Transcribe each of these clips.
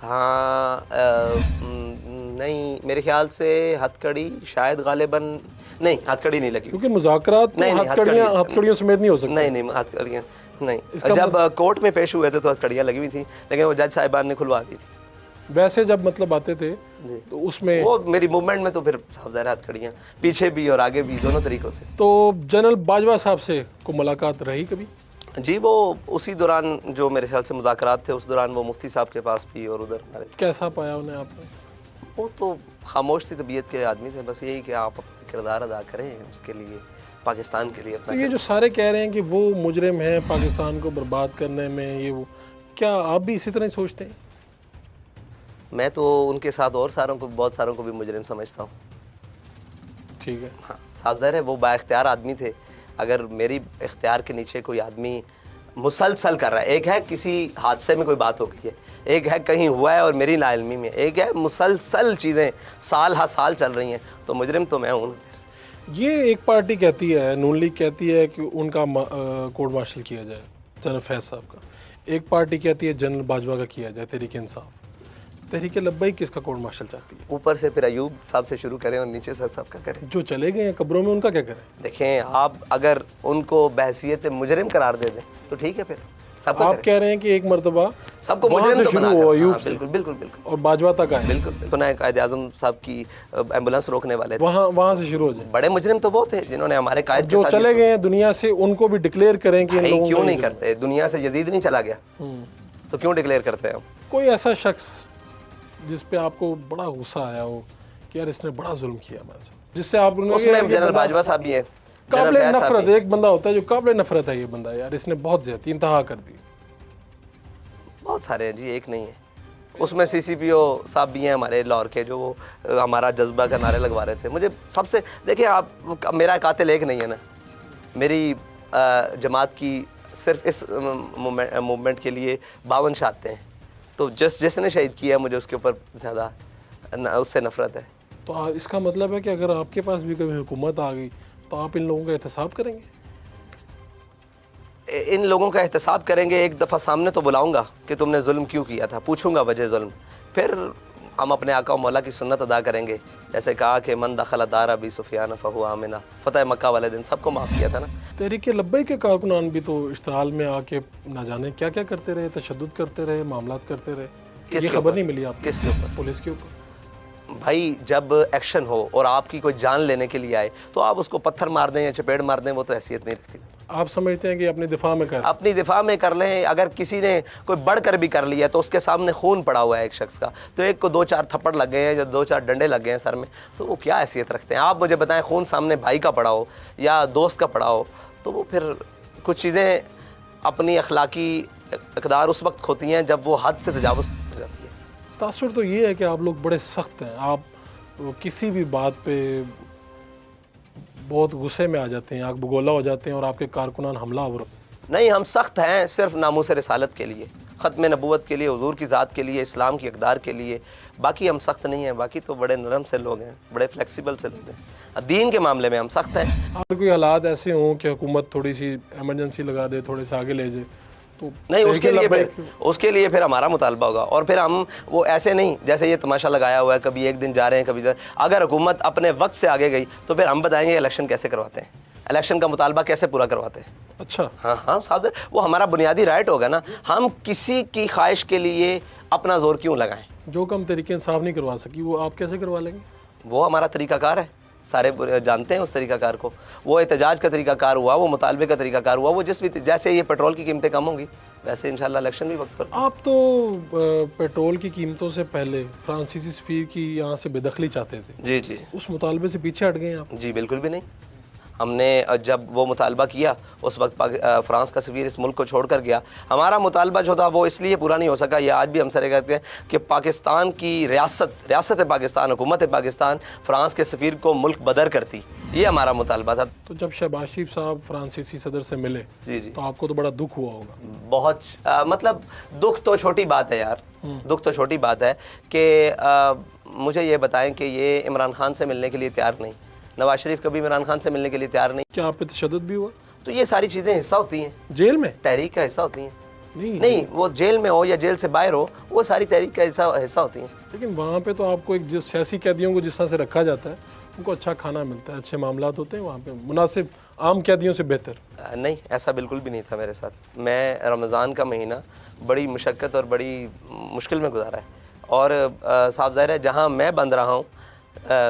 हाँ नहीं, मेरे ख्याल से हथकड़ी शायद गालिबन, नहीं हथकड़ी नहीं लगी, क्योंकि मुज़ाकरात तो हथकड़ियों समेत नहीं हो सकते। नहीं नहीं, हथकड़ियाँ नहीं। जब कोर्ट में पेश हुए थे तो हथकड़ियाँ लगी हुई थी, लेकिन वो जज साहिबान ने खुलवा दी थी। वैसे जब मतलब आते थे तो उसमें वो मेरी मूवमेंट में तो फिर साफ ज़ाहिर है हथकड़ियाँ, पीछे भी और आगे भी, दोनों तरीक़ों से। तो जनरल बाजवा साहब से को मुलाकात रही कभी? जी, वो उसी दौरान जो मेरे ख्याल से मुज़ाकरात थे, उस दौरान वो मुफ्ती साहब के पास भी और उधर हमारे। कैसा पाया उन्हें आपने? वो तो खामोश सी तबीयत के आदमी थे, बस यही कि आप अपना किरदार अदा करें उसके लिए, पाकिस्तान के लिए अपना। तो ये जो सारे कह रहे हैं कि वो मुजरिम हैं पाकिस्तान को बर्बाद करने में, ये वो, क्या आप भी इसी तरह ही सोचते हैं? मैं तो उनके साथ और बहुत सारों को भी मुजरिम समझता हूँ। ठीक है। हाँ, साफ ज़ाहिर है वो बाइख्तियार आदमी थे। अगर मेरी इख्तियार के नीचे कोई आदमी मुसलसल कर रहा है, एक है किसी हादसे में कोई बात हो गई है, एक है कहीं हुआ है और मेरी नाइल्मी में, एक है मुसलसल चीज़ें साल हा साल चल रही हैं, तो मुजरिम तो मैं हूँ। ये एक पार्टी कहती है, नून लीग कहती है कि उनका कोर्ट मार्शल किया जाए, जनरल फैज़ साहब का। एक पार्टी कहती है जनरल बाजवा का किया जाए, तहरीक इंसाफ। तहरीक लब्बैक किसका कोर्ट मार्शल चाहती है? ऊपर से फिर अयूब साहब से शुरू करें और नीचे से सबका करें। जो चले गए हैं कब्रों में उनका क्या करें? देखें, आप अगर उनको बहसियत मुजरिम करार दे दें तो ठीक है, फिर सबका आप कह रहे हैं कि एक मरतबा सबको मुजरिम तो शुरू हो अयूब से, बिल्कुल बिल्कुल बिल्कुल, और बाजवा तक आए। बिल्कुल। तो नायक कायद आज़म साहब की एम्बुलेंस रोकने वाले थे, वहाँ से शुरू हो जाए। बड़े मुजरिम तो वो थे जिन्होंने हमारे कायद जो चले गए हैं दुनिया से, उनको भी डिक्लेयर करें कि क्यों नहीं करते? दुनिया से यजीद नहीं चला गया तो क्यों डिक्लेयर करते हैं हम? कोई ऐसा शख्स जिस पे आपको बड़ा गुस्सा आया हो कि यार इसने बड़ा जुल्म किया हमारे साथ, जिससे आप उसमें जनरल बाजवा साहब भी है, काबिल नफरत, एक बंदा होता है जो काबिल नफरत है, ये बंदा यार इसने बहुत ज्यादा इंतहा कर दी। बहुत सारे हैं जी, एक नहीं है। उसमें CCPO साहब भी हैं हमारे लाहौर के, जो वो हमारा जज्बा का नारे लगवा रहे थे। मुझे सबसे, देखिए आप, मेरा कातिल एक नहीं है ना, मेरी जमात की सिर्फ इस मूवमेंट के लिए 52 शहादतें हैं, तो जिसने शहीद किया मुझे उसके ऊपर ज़्यादा उससे नफरत है। तो इसका मतलब है कि अगर आपके पास भी कभी हुकूमत आ गई तो आप इन लोगों का एहतसाब करेंगे? इन लोगों का एहतसाब करेंगे, एक दफ़ा सामने तो बुलाऊंगा कि तुमने जुल्म क्यों किया था, पूछूंगा वजह जुल्म, फिर हम अपने आका मौला की सुन्नत अदा करेंगे। जैसे कहा कि मन दखल दार अबी सुफियान फहु आमिना, फतह मक्का वाले दिन सबको माफ़ किया था ना। तहरीक लब्बैक के कारकुनान भी तो इश्तिहाल में आके ना जाने क्या क्या करते रहे, तशद्दुद करते रहे, मामलात करते रहे। ये खबर नहीं मिली आपको? किसके ऊपर? पुलिस के ऊपर। भाई जब एक्शन हो और आपकी कोई जान लेने के लिए आए तो आप उसको पत्थर मार दें या चपेट मार दें, वो तो हैसियत नहीं रखती। आप समझते हैं कि अपनी दिफा में अपनी दिफा में कर लें। अगर किसी ने कोई बढ़कर भी कर लिया तो उसके सामने खून पड़ा हुआ है एक शख्स का, तो एक को 2-4 थप्पड़ लग गए हैं या 2-4 डंडे लग गए हैं सर में, तो वो क्या हैसियत रखते हैं? आप मुझे बताएं, खून सामने भाई का पड़ा हो या दोस्त का पड़ा हो, तो वो फिर कुछ चीज़ें अपनी अखलाकी इक़दार उस वक्त खोती हैं जब वो हद से तजावुज़ हो जाती है। तासुर तो ये है कि आप लोग बड़े सख्त हैं, आप किसी भी बात पे बहुत गुस्से में आ जाते हैं, आग बगोला हो जाते हैं और आपके कारकुनान हमलावर। नहीं, हम सख्त हैं सिर्फ नामूस रिसालत के लिए, ख़त्म नबूवत के लिए, हुजूर की ज़ात के लिए, इस्लाम की इक़दार के लिए। बाकी हम सख्त नहीं हैं, बाकी तो बड़े नरम से लोग हैं, बड़े फ्लेक्सिबल से लोग हैं। दीन के मामले में हम सख्त हैं। अगर कोई हालात ऐसे हों कि हुकूमत थोड़ी सी एमरजेंसी लगा दे, थोड़े से आगे ले जाए, तो नहीं, उसके लिए फिर हमारा मुतालबा होगा। और फिर हम वो ऐसे नहीं जैसे ये तमाशा लगाया हुआ है, कभी एक दिन जा रहे हैं कभी अगर हुकूमत अपने वक्त से आगे गई तो फिर हम बताएंगे इलेक्शन कैसे करवाते हैं, इलेक्शन का मुतालबा कैसे पूरा करवाते हैं। अच्छा, हाँ साहब, वो हमारा बुनियादी राइट होगा ना। हम किसी की ख्वाहिश के लिए अपना जोर क्यों लगाएं? जो काम तरीके इंसाफ नहीं करवा सकी वो आप कैसे करवा लेंगे? वो हमारा तरीकाकार है, सारे जानते हैं उस तरीकाकार को। वो एहतजाज का तरीकाकार हुआ, वो मुतालबे का तरीकाकार हुआ, वो जैसे ये पेट्रोल की कीमतें कम होंगी वैसे इंशाल्लाह इलेक्शन भी वक्त पर। आप तो पेट्रोल की कीमतों से पहले फ्रांसीसी सफीर की यहाँ से बेदखली चाहते थे। जी जी, उस मुतालबे से पीछे हट गए आप? जी बिल्कुल भी नहीं। हमने जब वो मुतालबा किया उस वक्त फ्रांस का सफ़ीर इस मुल्क को छोड़ कर गया। हमारा मुतालबा जो था वो इसलिए पूरा नहीं हो सका, ये आज भी हम सरे कहते हैं कि पाकिस्तान की रियासत पाकिस्तान, हुकूमत पाकिस्तान फ्रांस के सफ़ीर को मुल्क बदर करती, ये हमारा मुतालबा था। तो जब शहबाज शरीफ साहब फ्रांसीसी सदर से मिले, जी जी, तो आपको तो बड़ा दुख हुआ होगा? बहुत मतलब दुख तो छोटी बात है यार, दुख तो छोटी बात है कि मुझे ये बताएं कि ये इमरान खान से मिलने के लिए तैयार नहीं, नवाज शरीफ कभी इमरान खान से मिलने के लिए तैयार नहीं। क्या आप पे तशद्दुद भी हुआ? तो ये सारी चीज़ें हिस्सा होती हैं, जेल में तहरीक का हिस्सा होती हैं। नहीं, वो जेल में हो या जेल से बाहर हो, वो सारी तहरीक का हिस्सा होती हैं। लेकिन वहाँ पे तो आपको एक जो सियासी कैदियों को जिस तरह से रखा जाता है, उनको अच्छा खाना मिलता है, अच्छे मामलात होते हैं वहाँ पे, मुनासिब आम कैदियों से बेहतर। नहीं, ऐसा बिल्कुल भी नहीं था मेरे साथ। मैं रमज़ान का महीना बड़ी मुशक्क़त और बड़ी मुश्किल में गुजारा है, और साफ ज़ाहिर है जहाँ मैं बंद रहा हूँ,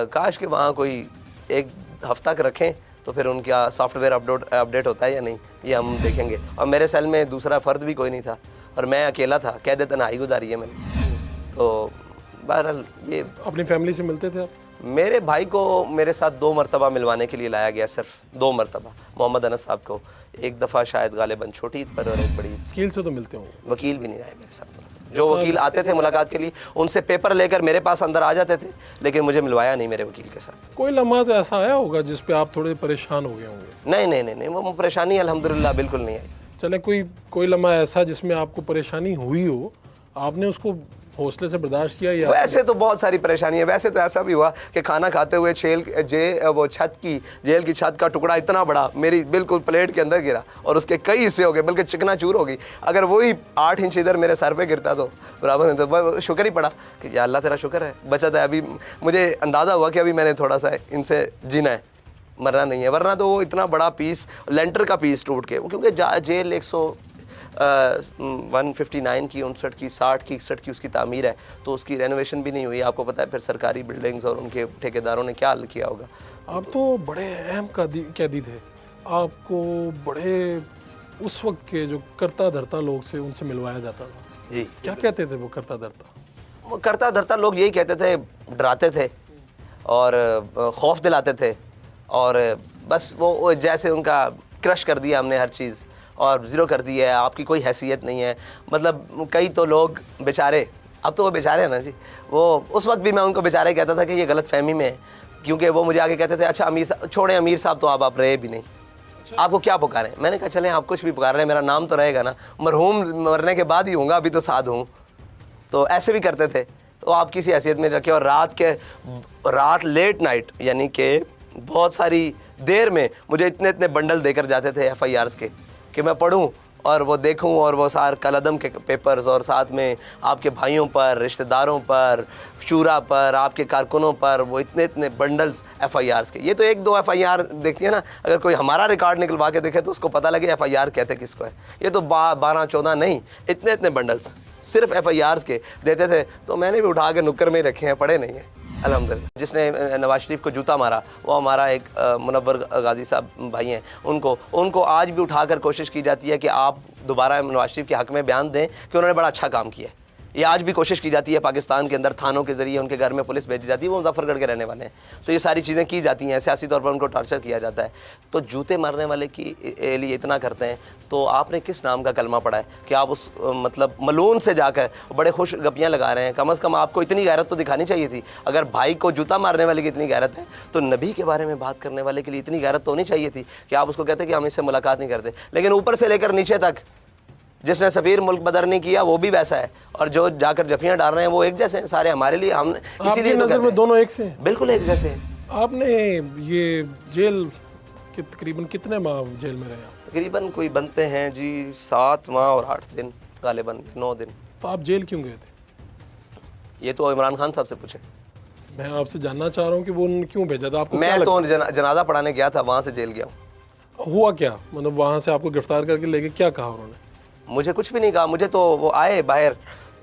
काश कि वहाँ कोई एक हफ्ता तक रखें तो फिर उनका सॉफ्टवेयर अपडेट होता है या नहीं, ये हम देखेंगे। और मेरे सेल में दूसरा फ़र्द भी कोई नहीं था और मैं अकेला था, कैद तन्हाई गुजारी है मैंने। तो बहरहाल ये अपनी फैमिली से मिलते थे आप? मेरे भाई को मेरे साथ 2 मरतबा मिलवाने के लिए लाया गया, सिर्फ 2 मरतबा। मोहम्मद अनस साहब को एक दफ़ा शायद गालिबन छोटी ईद पर और एक बड़ी ईद। वकील से तो मिलते होंगे? वकील भी नहीं आए मेरे साथ। जो वकील आते थे मुलाकात के लिए, उनसे पेपर लेकर मेरे पास अंदर आ जाते थे, लेकिन मुझे मिलवाया नहीं मेरे वकील के साथ। कोई लम्हा तो ऐसा आया होगा जिस पे आप थोड़े परेशान हो गए होंगे? नहीं, वो परेशानी अल्हम्दुलिल्लाह बिल्कुल नहीं आई। चले, कोई लम्हा ऐसा जिसमें आपको परेशानी हुई हो, आपने उसको हौसले से बर्दाश्त किया? या वैसे तो बहुत सारी परेशानी है। वैसे तो ऐसा भी हुआ कि खाना खाते हुए वो जेल की छत का टुकड़ा इतना बड़ा मेरी बिल्कुल प्लेट के अंदर गिरा और उसके कई हिस्से हो गए, बल्कि चिकना चूर हो गई। अगर वही 8 इंच इधर मेरे सर पे गिरता तो बराबर में, तो शुक्र ही पड़ा कि या अल्लाह तेरा शुक्र है बचा था। अभी मुझे अंदाज़ा हुआ कि अभी मैंने थोड़ा सा इनसे जीना है, मरना नहीं है, वरना तो वो इतना बड़ा पीस, लेंटर का पीस टूट के, क्योंकि जेल 159 की, 59 की, 60 की, 61 की उसकी तामीर है, तो उसकी रेनोवेशन भी नहीं हुई। आपको पता है फिर सरकारी बिल्डिंग्स और उनके ठेकेदारों ने क्या हल किया होगा। आप तो बड़े अहम कैदी थे, आपको बड़े उस वक्त के जो करता धरता लोग से उनसे मिलवाया जाता था जी। क्या कहते थे वो करता धरता? वो करता धरता लोग यही कहते थे, डराते थे और खौफ दिलाते थे, और बस वो जैसे उनका क्रश कर दिया हमने हर चीज़ और ज़ीरो कर दी है, आपकी कोई हैसियत नहीं है। मतलब कई तो लोग बेचारे, अब तो वो बेचारे हैं ना जी, वो उस वक्त भी मैं उनको बेचारे कहता था कि ये गलत फहमी में है, क्योंकि वो मुझे आगे कहते थे अच्छा अमीर साहब छोड़ें, अमीर साहब तो आप रहे भी नहीं, आपको क्या पुकारें। मैंने कहा चलें आप कुछ भी पुकार रहे हैं, मेरा नाम तो रहेगा ना, मरहूम मरने के बाद ही होगा, अभी तो साध हूँ। तो ऐसे भी करते थे, तो आप किसी हैसियत में रखे। और रात लेट नाइट, यानी कि बहुत सारी देर में मुझे इतने बंडल देकर जाते थे FIRs के, कि मैं पढ़ूं और वो देखूं, और वो सार कलदम के पेपर्स, और साथ में आपके भाइयों पर, रिश्तेदारों पर, शूरा पर, आपके कारकुनों पर, वो इतने बंडल्स FIRs के। ये तो 1-2 FIR देखिए ना, अगर कोई हमारा रिकॉर्ड निकलवा के देखे तो उसको पता लगे FIR कहते किसको है। ये तो 12-14 नहीं, इतने बंडल्स सिर्फ FIRs के देते थे। तो मैंने भी उठा के नुक्कर में ही रखे हैं, पढ़े नहीं हैं अल्हम्दुलिल्लाह। जिसने नवाज शरीफ को जूता मारा वो हमारा एक मुनव्वर गाजी साहब भाई हैं, उनको आज भी उठाकर कोशिश की जाती है कि आप दोबारा नवाज शरीफ के हक़ में बयान दें कि उन्होंने बड़ा अच्छा काम किया है। ये आज भी कोशिश की जाती है, पाकिस्तान के अंदर थानों के ज़रिए उनके घर में पुलिस भेजी जाती है, वो मुजफ्फरगढ़ के रहने वाले हैं, तो ये सारी चीज़ें की जाती हैं, सियासी तौर पर उनको टॉर्चर किया जाता है। तो जूते मारने वाले की लिए इतना करते हैं, तो आपने किस नाम का कलमा पढ़ा है कि आप उस मतलब मलून से जाकर बड़े खुश गपियाँ लगा रहे हैं? कम अज़ कम आपको इतनी गैरत तो दिखानी चाहिए थी। अगर भाई को जूता मारने वाले की इतनी गैरत है, तो नबी के बारे में बात करने वाले के लिए इतनी गैरत तो होनी चाहिए थी कि आप उसको कहते कि हम इससे मुलाकात नहीं करते। लेकिन ऊपर से लेकर नीचे तक जिसने सफ़ीर मुल्क बदर नहीं किया वो भी वैसा है, और जो जाकर जफियाँ डाल रहे हैं वो एक जैसे हैं सारे हमारे लिए। हम इसीलिए तो कहते हैं दोनों एक से हैं? बिल्कुल एक जैसे हैं। आपने ये जेल के तकरीबन कितने माह जेल में रहे आप? तकरीबन कोई बनते हैं जी 7 माह और 8 दिन, गालिबन 9 दिन। तो आप जेल क्यों गए थे? ये तो इमरान खान साहब से पूछे। मैं आपसे जानना चाह रहा हूँ कि वो उन्होंने क्यों भेजा था आपको? मैं तो जनाजा पढ़ाने गया था, वहाँ से जेल गया हूँ। हुआ क्या, मतलब वहाँ से आपको गिरफ्तार करके लेके क्या कहा उन्होंने? मुझे कुछ भी नहीं कहा, मुझे तो वो आए बाहर,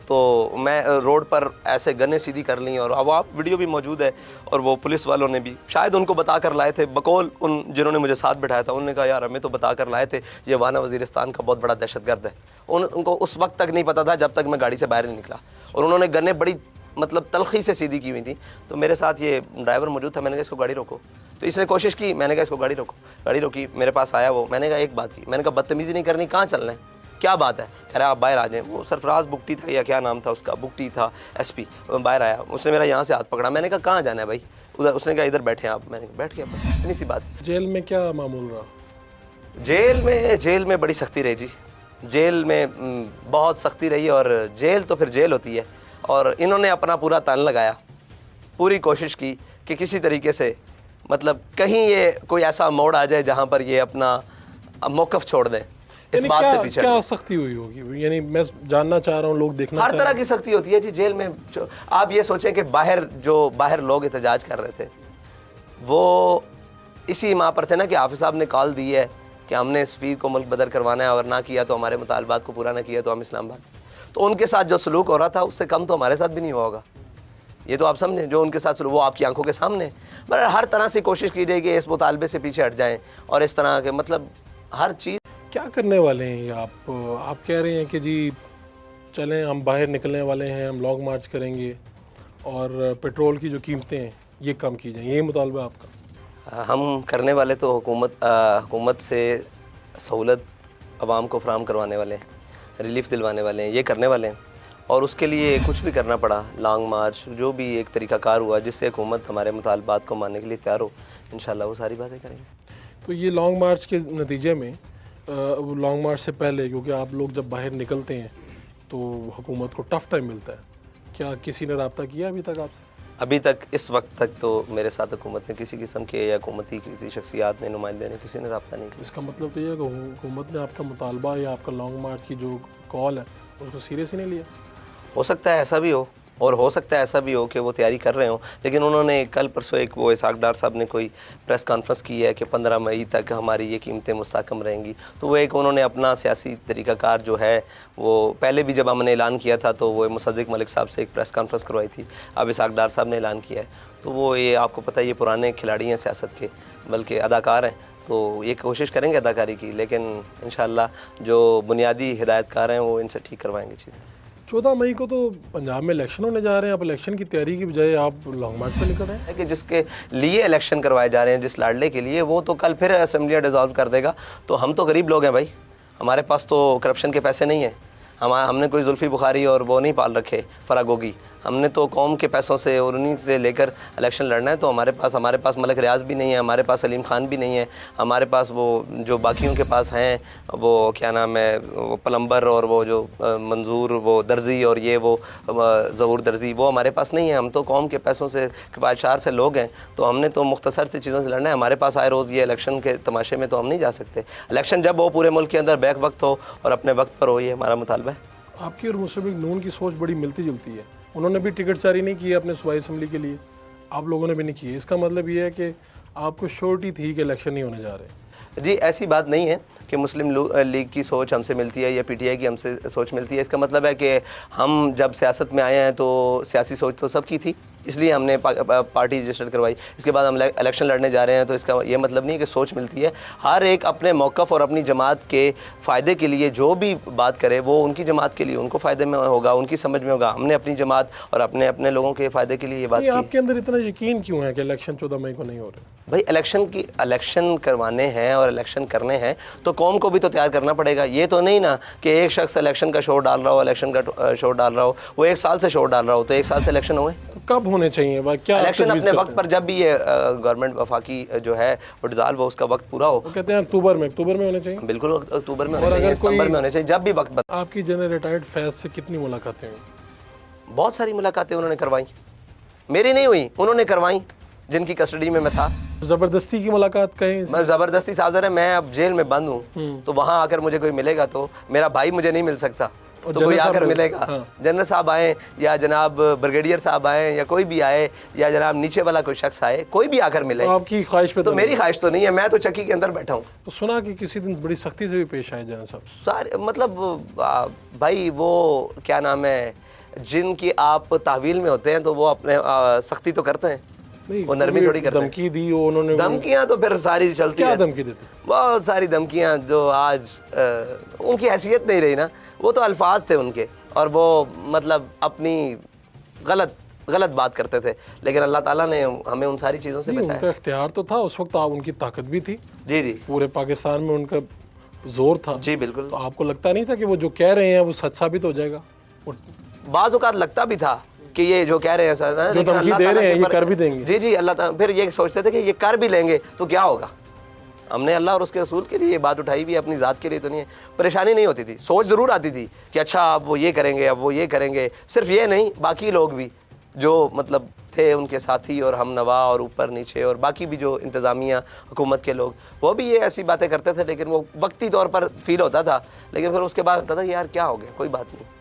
तो मैं रोड पर ऐसे गन्ने सीधी कर ली, और अब आप वीडियो भी मौजूद है, और वो पुलिस वालों ने भी शायद उनको बता कर लाए थे, बकौल उन जिन्होंने मुझे साथ बिठाया था, उन्होंने कहा यार हमें तो बता कर लाए थे ये वाना वज़ीरिस्तान का बहुत बड़ा दहशतगर्द है। उनको उस वक्त तक नहीं पता था जब तक मैं गाड़ी से बाहर नहीं निकला, और उन्होंने गन्ने बड़ी मतलब तलखी से सीधी की हुई थी। तो मेरे साथ ये ड्राइवर मौजूद था, मैंने कहा इसको गाड़ी रोको, तो इसने कोशिश की, मैंने कहा इसको गाड़ी रोको, गाड़ी रोकी, मेरे पास आया वो, मैंने कहा एक बात की, मैंने कहा बदतमीज़ी नहीं करनी, कहाँ चलना है, क्या बात है? कह रहा आप बाहर आ जाएं। वो सरफराज बुगटी था या क्या नाम था उसका, बुगटी था, SP। बाहर आया, उसने मेरा यहाँ से हाथ पकड़ा, मैंने कहा कहाँ जाना है भाई? उधर, उसने कहा इधर बैठे आप, मैंने बैठ गया, बस इतनी सी बात। जेल में क्या मामूल रहा? जेल में बड़ी सख्ती रही जी, जेल में बहुत सख्ती रही, और जेल तो फिर जेल होती है, और इन्होंने अपना पूरा तन लगाया, पूरी कोशिश की कि किसी तरीके से मतलब कहीं ये कोई ऐसा मोड़ आ जाए जहाँ पर ये अपना मौक़िफ़ छोड़ दें। इस बात से पीछे क्या सख्ती हुई होगी, यानी मैं जानना चाह रहा हूँ, लोग देखना हर तरह की सख्ती होती है जी जेल में। आप ये सोचें कि बाहर लोग एहतजाज कर रहे थे, वो इसी माह पर थे ना कि हाफिज साहब ने कॉल दी है कि हमने इस पीर को मुल्क बदर करवाना है, अगर ना किया तो हमारे मुतालबात को पूरा ना किया तो हम इस्लामाबाद। तो उनके साथ जो सलूक हो रहा था उससे कम तो हमारे साथ भी नहीं हुआ होगा। ये तो आप समझें, जो उनके साथ वो आपकी आंखों के सामने। मगर हर तरह से कोशिश की जाएगी इस मुतालबे से पीछे हट जाएं और इस तरह के मतलब हर चीज़। क्या करने वाले हैं ये आप कह रहे हैं कि जी चलें हम बाहर निकलने वाले हैं, हम लॉन्ग मार्च करेंगे और पेट्रोल की जो कीमतें हैं ये कम की जाएँ, ये मुतालबा आपका? हम करने वाले तो हुकूमत से सहूलत आवाम को फराहम करवाने वाले हैं, रिलीफ दिलवाने वाले हैं, ये करने वाले हैं। और उसके लिए कुछ भी करना पड़ा, लॉन्ग मार्च, जो भी एक तरीक़ाकार हुआ जिससे हुकूमत हमारे मुतालबात को मानने के लिए तैयार हो, इंशाल्लाह वो सारी बातें करेंगे। तो ये लॉन्ग मार्च के नतीजे में लॉन्ग मार्च से पहले, क्योंकि आप लोग जब बाहर निकलते हैं तो हुकूमत को टफ़ टाइम मिलता है, क्या किसी ने रब्ता किया अभी तक आपसे? अभी तक इस वक्त तक तो मेरे साथ हुकूमत ने किसी किस्म के या हुकूमती किसी शख्सियात ने, नुमाइंदे ने, किसी ने रब्ता नहीं किया। इसका मतलब तो ये है कि हुकूमत ने आपका मुतालबा या आपका लॉन्ग मार्च की जो कॉल है उसको सीरियस ही नहीं लिया? हो सकता है ऐसा भी हो, और हो सकता है ऐसा भी हो कि वो तैयारी कर रहे हो। लेकिन उन्होंने कल परसों एक वो इसहाक डार साहब ने कोई प्रेस कॉन्फ्रेंस की है कि 15 मई तक हमारी ये कीमतें मुस्तहकम रहेंगी। तो वो एक उन्होंने अपना सियासी तरीक़ाकार जो है वो पहले भी जब हमने ऐलान किया था तो वो मुसद्दिक मलिक साहब से एक प्रेस कॉन्फ्रेंस करवाई थी, अब इसहाक डार साहब ने ऐलान किया है। तो वो ये आपको पता है ये पुराने खिलाड़ी हैं सियासत के, बल्कि अदाकार हैं, तो ये कोशिश करेंगे अदाकारी की, लेकिन इंशाअल्लाह जो बुनियादी हिदायतकार हैं वो इनसे ठीक करवाएंगे चीज़ें। 14 मई को तो पंजाब में इलेक्शन होने जा रहे हैं, आप इलेक्शन की तैयारी की बजाय आप लॉन्ग मार्च पर निकल रहे हैं कि जिसके लिए इलेक्शन करवाए जा रहे हैं, जिस लाडले के लिए, वो तो कल फिर असेंबलियाँ डिसॉल्व कर देगा। तो हम तो गरीब लोग हैं भाई, हमारे पास तो करप्शन के पैसे नहीं हैं। हमने कोई जुल्फ़ी बुखारी और वो नहीं पाल रखे फरागोगी, हमने तो कौम के पैसों से और उन्हीं से लेकर इलेक्शन लड़ना है। तो हमारे पास मलिक रियाज भी नहीं है, हमारे पास सलीम खान भी नहीं है, हमारे पास वो जो बाकियों के पास हैं वो क्या नाम है, वो प्लम्बर और वो जो मंजूर वो दर्जी और ये वो ज़हूर दर्जी, वो हमारे पास नहीं है। हम तो कौम के पैसों से किफ़ायतशार से लोग हैं, तो हमने तो मुख्तसर से चीज़ों से लड़ना है। हमारे पास आए रोज़ ये इलेक्शन के तमाशे में तो हम नहीं जा सकते। इलेक्शन जब हो पूरे मुल्क के अंदर बैक वक्त हो और अपने वक्त पर हो, ये हमारा मुतालबा है। आपकी और मुस्लिम लीग नून की सोच बड़ी मिलती जुलती है, उन्होंने भी टिकट जारी नहीं किया अपने सूबाई असम्बली के लिए, आप लोगों ने भी नहीं किए। इसका मतलब ये है कि आपको श्योरिटी थी कि इलेक्शन नहीं होने जा रहे? जी ऐसी बात नहीं है कि मुस्लिम लीग की सोच हमसे मिलती है या पीटीआई की हमसे सोच मिलती है। इसका मतलब है कि हम जब सियासत में आए हैं तो सियासी सोच तो सबकी थी, इसलिए हमने पार्टी रजिस्टर करवाई। इसके बाद हम इलेक्शन लड़ने जा रहे हैं, तो इसका ये मतलब नहीं है कि सोच मिलती है। हर एक अपने मौक़िफ़ और अपनी जमात के फ़ायदे के लिए जो भी बात करे वो उनकी जमात के लिए, उनको फ़ायदे में होगा, उनकी समझ में होगा। हमने अपनी जमात और अपने लोगों के फ़ायदे के लिए ये बात की। आपके अंदर इतना यकीन क्यों है कि इलेक्शन 14 मई को नहीं हो रहे? भाई इलेक्शन करवाने हैं और इलेक्शन करने हैं तो कौम को भी तो तैयार करना पड़ेगा। ये तो नहीं ना कि एक शख्स इलेक्शन का शोर डाल रहा हो, इलेक्शन का शोर डाल रहा हो, वो 1 साल से शोर डाल रहा हो, तो 1 साल से इलेक्शन हुए। तो कब होने चाहिए क्या इलेक्शन अपने वक्त पर, जब भी ये गवर्नमेंट वफाकी जो है वो डिसॉल्व हो, उसका वक्त पूरा हो। वो कहते हैं अक्टूबर में होने चाहिए। बिल्कुल अक्टूबर में होने चाहिए, सितंबर में होने चाहिए, जब भी वक्त। आपकी जनरल रिटायर्ड फैज से कितनी मुलाकातें हुई? बहुत सारी मुलाकातें उन्होंने करवाई, मेरी नहीं हुई, उन्होंने करवाई जिनकी कस्टडी में मैं था। ज़बरदस्ती की मुलाकात कहें? मैं ज़बरदस्ती साहब, मैं अब जेल में बंद हूँ तो वहाँ आकर मुझे कोई मिलेगा तो मेरा भाई मुझे नहीं मिल सकता, तो कोई आकर मिलेगा। हाँ। जनरल साहब आए या जनाब ब्रिगेडियर साहब आए या कोई भी आए या जनाब नीचे वाला कोई शख्स आए, कोई भी आकर मिले। तो आपकी ख्वाहिश पे तो मेरी ख्वाहिश तो नहीं है, मैं तो चक्की के अंदर बैठा हूँ। तो सुना कि किसी दिन बड़ी सख्ती से भी पेश आए जनरल साहब? सारे मतलब भाई वो क्या नाम है, जिनकी आप तहवील में होते हैं तो वो अपने सख्ती तो करते हैं, वो नरमी थोड़ी करते हैं। धमकी दी उन्होंने? धमकियाँ तो फिर सारी चलती है। क्या धमकी देते? बहुत सारी धमकियाँ जो आज उनकी हैसियत नहीं रही ना, वो तो अल्फाज थे उनके और वो मतलब अपनी गलत बात करते थे, लेकिन अल्लाह ताला ने हमें उन सारी चीज़ों से बचाया। उनका इख्तियार तो था उस वक्त, उनकी ताकत भी थी। जी जी, पूरे पाकिस्तान में उनका जोर था। जी बिल्कुल। तो आपको लगता नहीं था कि वो जो कह रहे हैं वो सच साबित हो जाएगा? बाज़ औक़ात लगता भी था कि ये जो कह रहे हैं सर, लेकिन अल्लाह ताला ये कर भी देंगे। जी जी, अल्लाह ताला फिर ये सोचते थे कि ये कर भी लेंगे तो क्या होगा। हमने अल्लाह और उसके रसूल के लिए ये बात उठाई भी, अपनी ज़ात के लिए तो नहीं है। परेशानी नहीं होती थी, सोच ज़रूर आती थी कि अच्छा अब वो ये करेंगे, अब वो ये करेंगे। सिर्फ ये नहीं, बाकी लोग भी जो मतलब थे उनके साथी और हम नवा और ऊपर नीचे और बाकी भी जो इंतज़ामिया हुकूमत के लोग, वो भी ये ऐसी बातें करते थे, लेकिन वो वक्ती तौर पर फील होता था, लेकिन फिर उसके बाद होता था यार क्या हो गया, कोई बात नहीं।